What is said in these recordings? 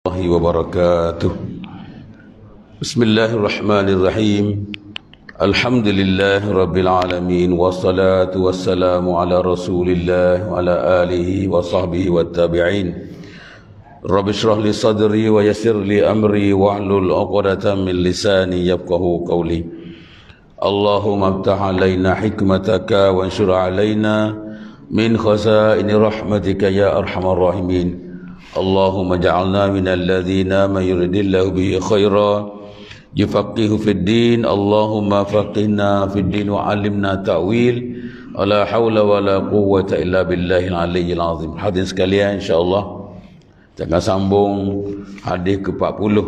الله وبركاته. بسم الله الرحمن الرحيم. الحمد لله رب العالمين والصلاة والسلام على رسول الله وعلى آله وصحبه والتابعين. رب اشرح لي صدري ويسر لي أمري واحلل عقدة من لساني يفقهوا قولي. اللهم افتح علينا حكمتك وانشر علينا من خزائن رحمتك يا أرحم الراحمين. اللهم اجعلنا من الذين من يرد الله به خيرا يفقهه في الدين. اللهم فقهنا في الدين وعلمنا تأويل. ولا حول ولا قوة إلا بالله العلي العظيم. Hadirin sekalian, insyaAllah kita akan sambung hadis ke-40.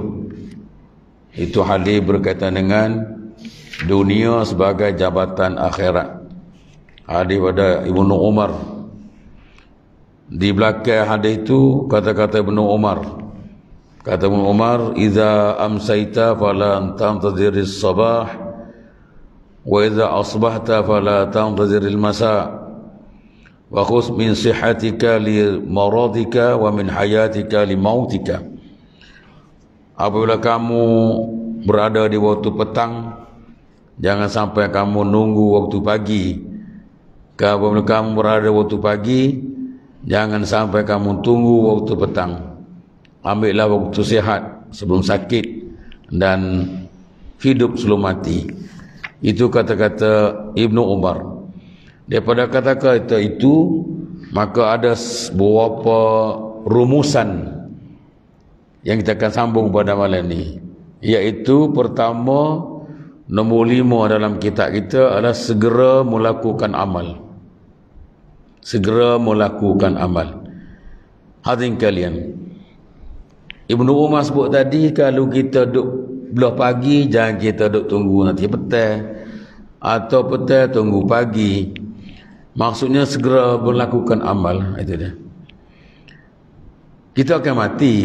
Itu hadis berkaitan dengan dunia sebagai jabatan akhirat. Hadis pada Ibnu Umar. Di belakang hadis itu kata-kata Ibnu Umar. Kata Ibnu Umar, "Idza amsayta fala tantadhiris sabah wa idza asbahta fala tantadhiril masa wa khudh min sihhatika li maradika wa min hayatika li mautika." Apabila kamu berada di waktu petang, jangan sampai kamu nunggu waktu pagi. Apabila kamu berada di waktu pagi, jangan sampai kamu tunggu waktu petang. Ambillah waktu sehat sebelum sakit dan hidup sebelum mati. Itu kata-kata Ibnu Umar. Daripada kata-kata itu, maka ada beberapa rumusan yang kita akan sambung pada malam ini. Iaitu pertama, nombor 5 dalam kitab kita adalah segera melakukan amal. Segera melakukan amal. Hadirin kalian, Ibnu Umar sebut tadi, kalau kita duduk belah pagi, jangan kita duduk tunggu nanti petang, atau petang tunggu pagi. Maksudnya segera melakukan amal. Itu dia. Kita akan mati.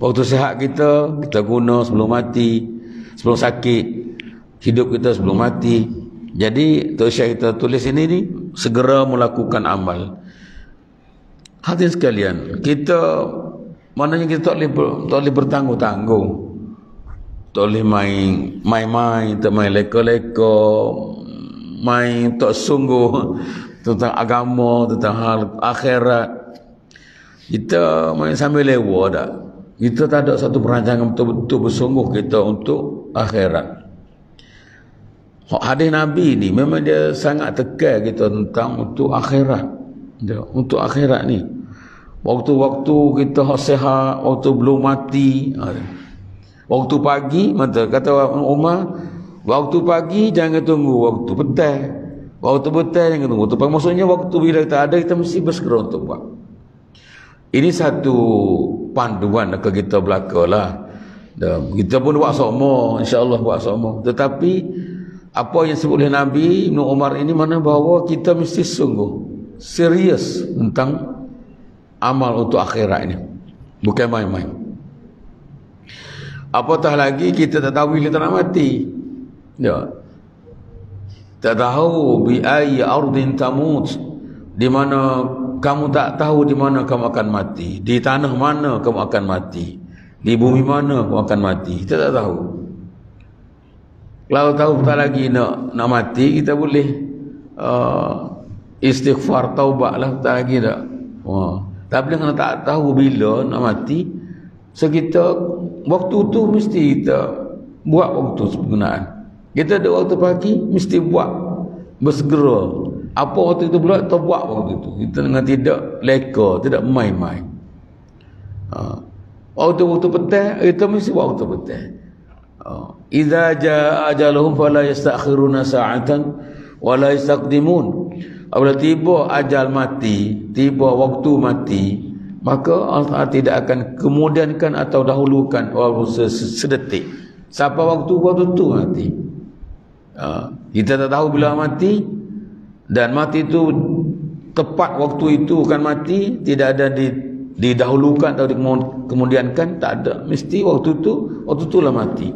Waktu sihat kita guna sebelum mati, sebelum sakit. Hidup kita sebelum mati. Jadi Tok Syekh kita tulis ini ni, segera melakukan amal. Hadirin sekalian, kita maknanya kita tak boleh bertanggung-tanggung. Tak boleh main-main, tak main leka-leka, main tak sungguh tentang agama, tentang hal akhirat. Kita main sambil lewa tak. Kita tak ada satu perancangan betul-betul bersungguh kita untuk akhirat. Hadis Nabi ni memang dia sangat tekan kita tentang untuk akhirat. Untuk akhirat ni, waktu-waktu kita sihat, waktu belum mati, waktu pagi, kata Umar, waktu pagi jangan tunggu waktu petang, waktu petang jangan tunggu waktu pagi. Maksudnya waktu bila kita ada, kita mesti bersegera untuk buat. Ini satu panduan ke kita belakalah. Kita pun buat sama, insya-Allah buat sama. Tetapi apa yang disebut oleh Nabi Ibnu Umar ini, mana bahawa kita mesti sungguh serius tentang amal untuk akhirat ini, bukan main-main. Apatah lagi kita tak tahu bila kita nak mati. Ya. Tak tahu bi ayyi ardin tamut, di mana kamu tak tahu di mana kamu akan mati, di tanah mana kamu akan mati, di bumi mana kamu akan mati. Kita tak tahu. Kalau tahu tak lagi nak mati, kita boleh istighfar, taubat lah, tak lagi tak. Tapi kalau tak tahu bila nak mati, so kita waktu tu mesti kita buat waktu penggunaan. Kita ada waktu pagi, mesti buat bersegera. Apa waktu itu pula, kita buat waktu itu. Kita dengan tidak leka, tidak main-main. Waktu petang, kita mesti buat waktu petang. Idza jaa ajaluhum fala yastakhiruna sa'atan wa la yastaqdimun. Apabila tiba ajal mati, tiba waktu mati, maka Allah tidak akan kemudiankan atau dahulukan walaupun sedetik. Siapa waktu tu mati. Kita tak tahu bila mati, dan mati itu tepat waktu itu akan mati, tidak ada didahulukan atau dikemudiankan, tak ada. Mesti waktu itulah mati.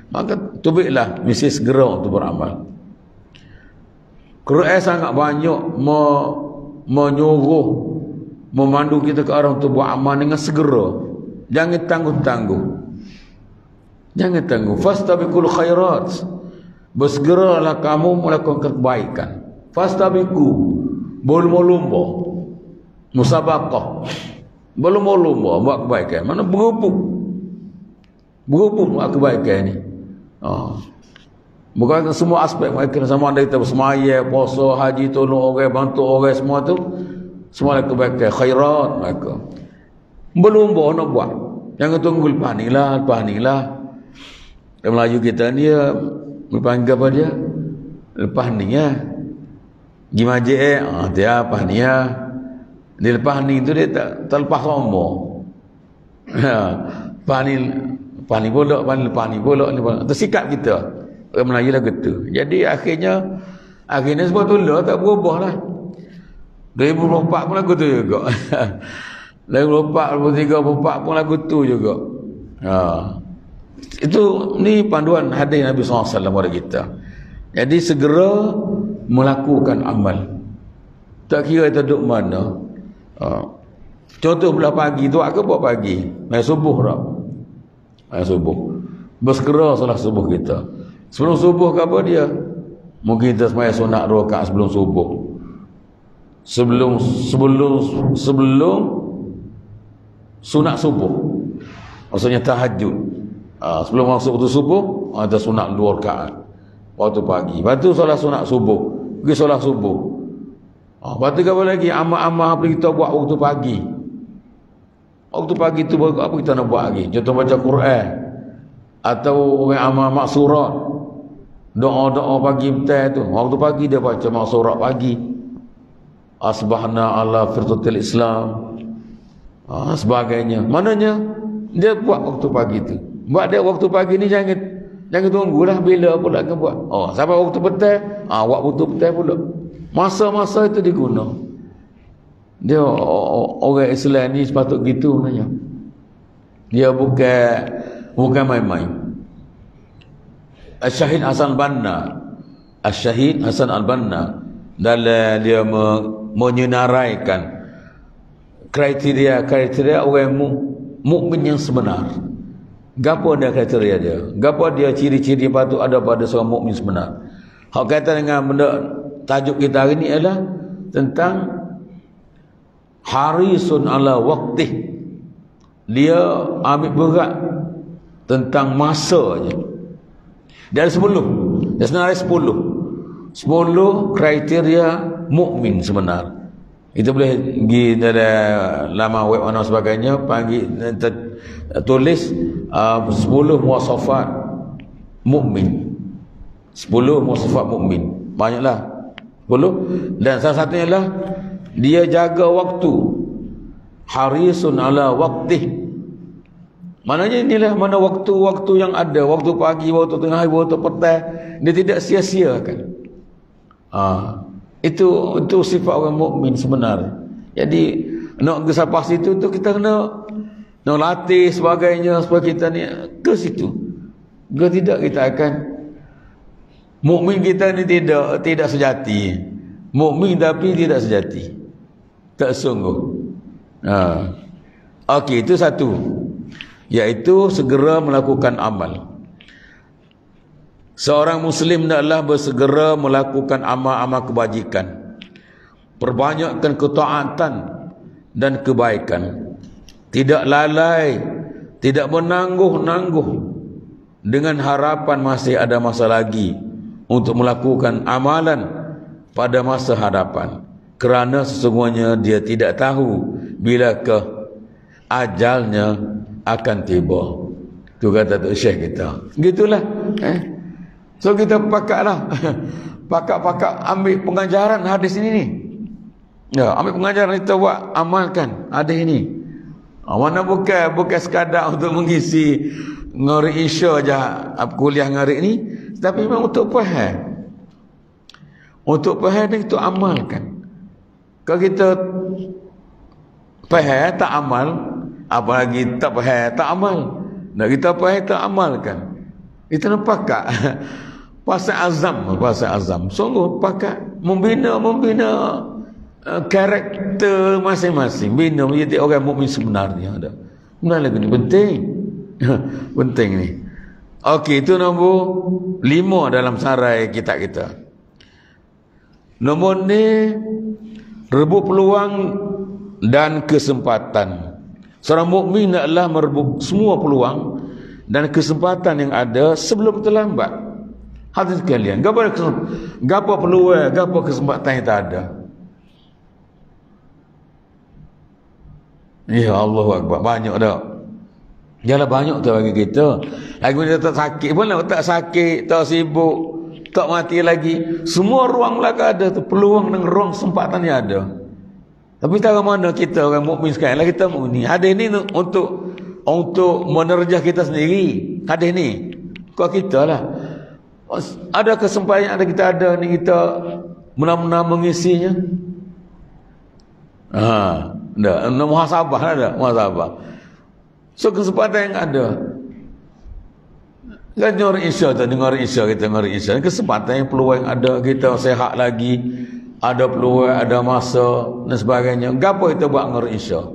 Maka tubiklah mesti segera untuk beramal. Quran sangat banyak menyuruh, memandu kita ke arah untuk buat amal dengan segera. Jangan tangguh-tangguh. Jangan tangguh. Fastabiqul khairat. Bersegeralah kamu melakukan kebaikan. Fastabiqu. Berlumba-lumba. Musabaqah. Berlumba-lumba buat kebaikan. Mana berhubung buat kebaikan ni. Bukan semua aspek mereka sama ada kita bersemaya, puasa, haji, tolong orang, bantu orang, semua tu semua kebaikan, khairat mereka. Berlumba nak buat. Jangan tunggu lepas ni lah. Orang Melayu kita ni lepas apa dia? Lepas ni ya. Pergi masjid dia lepas ni ya. Dia lepas ni tu dia tak lepas sombong. Lepas ni pulak, lepas ni pulak. Tersikat kita. Orang Melayu lah gitu. Jadi akhirnya sebab tu lah tak berubah lah. 2024 pun lagu tu juga. 2024, 2023, 2024 pun lagu tu juga. Itu ni panduan hadis Nabi SAW kepada kita. Jadi segera melakukan amal. Tak kira kita duduk mana. Contoh belah pagi tu ke buat pagi? Main subuh tak? Main subuh. Bersegera salah subuh kita. Sebelum subuh ke apa dia? Mungkin kita semaya sunat 2 rakaat sebelum subuh. Sebelum sunat subuh. Maksudnya tahajud. Sebelum masuk waktu subuh, ada sunat 2 rakaat waktu pagi. Lepas tu solat sunat subuh. Pergi solat subuh. Lepas tu apa lagi? Amal-amal apa kita buat waktu pagi. Waktu pagi tu apa kita nak buat lagi? Contoh baca Quran. Atau orang amal maksurat. Doa-doa pagi betul tu. Waktu pagi dia baca maksurat pagi. Asbahna ala firdatil Islam. Sebagainya. Mananya dia buat waktu pagi tu. Buat dia waktu pagi ni jangan tunggulah bila pula ke buat. Sampai waktu petang, buat waktu petang pula. Masa-masa itu diguna. Dia orang Islam ni sepatut gitu sebenarnya. Dia bukan main-main. Syahid Hasan Al-Banna dalam dia menyenaraikan kriteria orang mukmin yang sebenar. Gapo dia kriteria dia? Gapo dia ciri-ciri patut ada pada seorang mukmin sebenar? Hak kata dengan benda tajuk kita hari ni ialah tentang harisun ala waqtih. Dia ambil berat tentang masanya. Dari 10. Dia sebenarnya 10 kriteria mukmin sebenar. Itu boleh pergi dalam laman web mana sebagainya, tulis 10 muwasafat mukmin. 10 muwasafat mukmin. Banyaklah 10. Dan salah satunya ialah dia jaga waktu. Harisun ala waqtih. Maknanya inilah mana waktu-waktu yang ada, waktu pagi, waktu tengah hari, waktu petang, dia tidak sia-siakan. Itu sifat orang mukmin sebenar. Jadi nak ke sampai situ tu kita kena latih sebagainya supaya kita ni ke situ. Kalau tidak kita akan mukmin kita ni tidak sejati. Mukmin tapi tidak sejati. Tak sungguh. Okey, itu satu. Iaitu segera melakukan amal. Seorang Muslim hendaklah bersegera melakukan amal-amal kebajikan. Perbanyakkan ketaatan dan kebaikan. Tidak lalai, tidak menangguh-nangguh dengan harapan masih ada masa lagi untuk melakukan amalan pada masa hadapan. Kerana sesungguhnya dia tidak tahu bilakah ajalnya akan tiba. Tu kata Tok Syekh kita. Gitulah. So kita pakaklah. Pakak ambil pengajaran hadis ini ni. Ya, ambil pengajaran kita buat amalkan hadis ini. Mana bukan sekadar untuk mengisi ngari isya je kuliah ngari ni, tapi memang untuk faham. Untuk faham dan kita amalkan. Kalau kita faham tak amal, apalagi tak faham tak amal. Nak kita faham tak amalkan. Kita nak pakak. Pasal azam. Sungguh pakak membina karakter masing-masing. Bina menjadi orang mukmin sebenarnya ada. Mana lagu ni penting. Penting ni. Okey, itu nombor 5 dalam sarai kitab kita. Nombor ni, rebut peluang dan kesempatan. Seorang mukmin adalah merebut semua peluang dan kesempatan yang ada sebelum terlambat. Hadirin sekalian, gapo peluang, gapo kesempatan yang tak ada. Ya Allah Akbar, banyak dah. Janganlah banyak tu bagi kita. Lagi dia tak sakit pun lah, tak sakit, tak sibuk, tak mati lagi. Semua ruang belaka ada tu, peluang dan ruang kesempatan yang ada. Tapi tak mana kita orang mukmin sekarang lah, kita mukmin. Hadis ni untuk menerjah kita sendiri. Hadis ni kau kita lah. Ada kesempatan yang ada kita ada ni, kita benar-benar mengisinya. Dah, muhasabah ada, muhasabah. So kesempatan yang ada. Kan dengar Isya tu, dengar Isya kita dengar Isya. Kesempatan yang peluang yang ada, kita sehat lagi, ada peluang, ada masa dan sebagainya. Gapo kita buat dengar Isya?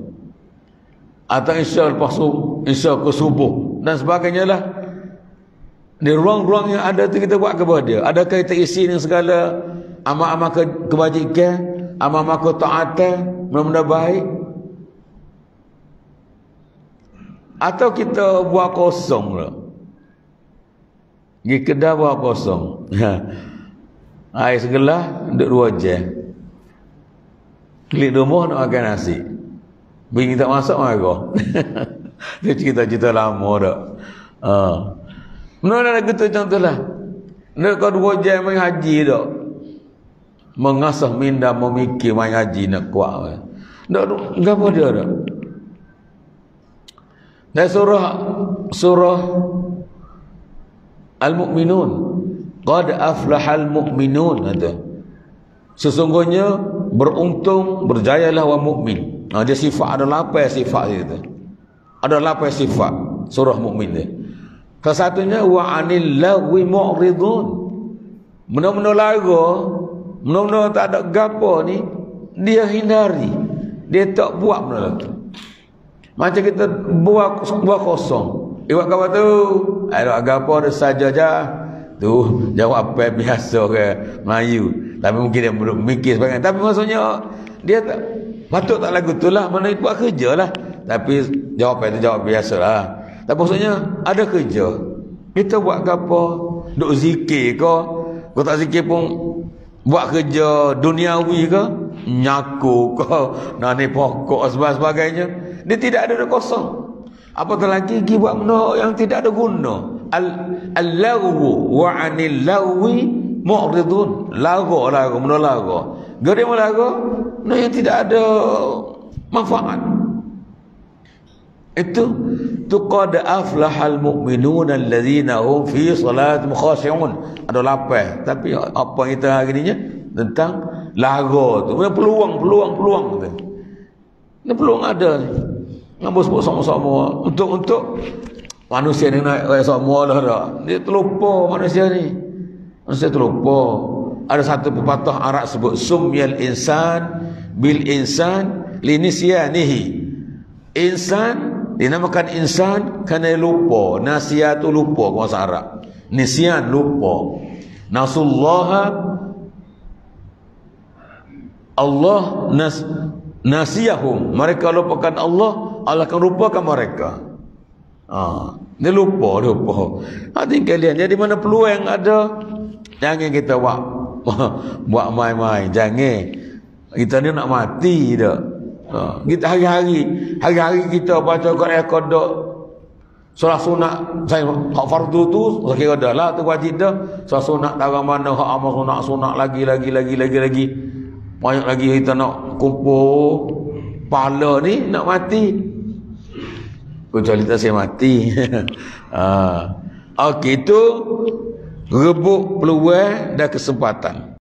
Atau Isya lepas Isya ke subuh dan sebagainya lah. Di ruang-ruang yang ada tu kita buat kepada dia. Adakah kita isi dengan segala amal-amal kebajikan, amal-amal ketaatan, benar-benar baik? Atau kita buat kosong lah. Pergi kedai buat kosong. Air segelas, duduk 2 jam. Klik rumah nak makan nasi. Bini tak masak marah. Dia cerita-cerita lama dah. Mana ada gitu contohlah. Nak kau 2 jam main haji dah. Mengasah minda memikir main haji nak kuat. Tak apa dia dah. Dan surah Al-Mu'minun, qad aflahal mu'minun, kata. Sesungguhnya beruntung, berjayalah orang mukmin. Dia sifat, ada 8 sifat dia. Ada 8 sifat surah mukmin dia. Salah satunya wa anil lagwi mu'ridun. Benda-benda lagu, benda-benda tak ada gapo ni, dia hindari. Dia tak buat benda tu. Macam kita buat kosong. Iwak kau tu, ada gapo ada saja je. Tu jawab apa biasa ke Melayu. Tapi mungkin dia belum mikir sebagainya. Tapi maksudnya dia tak patut tak lagu tu lah, mana buat kerja lah. Tapi jawapan itu jawab biasa lah. Tapi maksudnya ada kerja. Kita buat apa? Duk zikir ke? Kau tak zikir pun buat kerja duniawi ke? Nyaku ke? Nani pokok sebagainya. Dia tidak ada kosong. Apatah lagi pergi buat benda yang tidak ada guna. Al-lagwu wa 'anil lagwi mu'ridun. Lagu benda lagu. Gede mau lagu, benda yang tidak ada manfaat. Itu qad aflahal mu'minun alladzina hum fi salatihim khashi'un. Ada 8. Tapi apa kita hari ni tentang lagu tu. Peluang tu. Ini peluang ada ni. Ngabus buat sama-sama untuk manusia ni naik raya sama lah dah. Dia terlupa manusia ni. Manusia terlupa. Ada satu pepatah Arab sebut sumyal insan bil insan linisyanihi. Insan dinamakan insan kerana lupa. Nasiyah tu lupa bahasa Arab. Nisyan lupa. Nasullaha Allah nasiyahum. Mereka lupakan Allah, Allah akan lupakan mereka. Dia lupa. Hati kalian, jadi mana peluang yang ada, jangan kita buat main-main. Jangan. Kita ni nak mati dah. Kita hari-hari kita baca Quran qada surah sunat. Saya hak fardu tu kira dah lah tu wajib dah. Surah sunat darah mana hak amal sunat lagi. Banyak lagi kita nak kumpul pahala ni nak mati. Kecuali tak saya mati. Okey, itu rebut peluang dan kesempatan.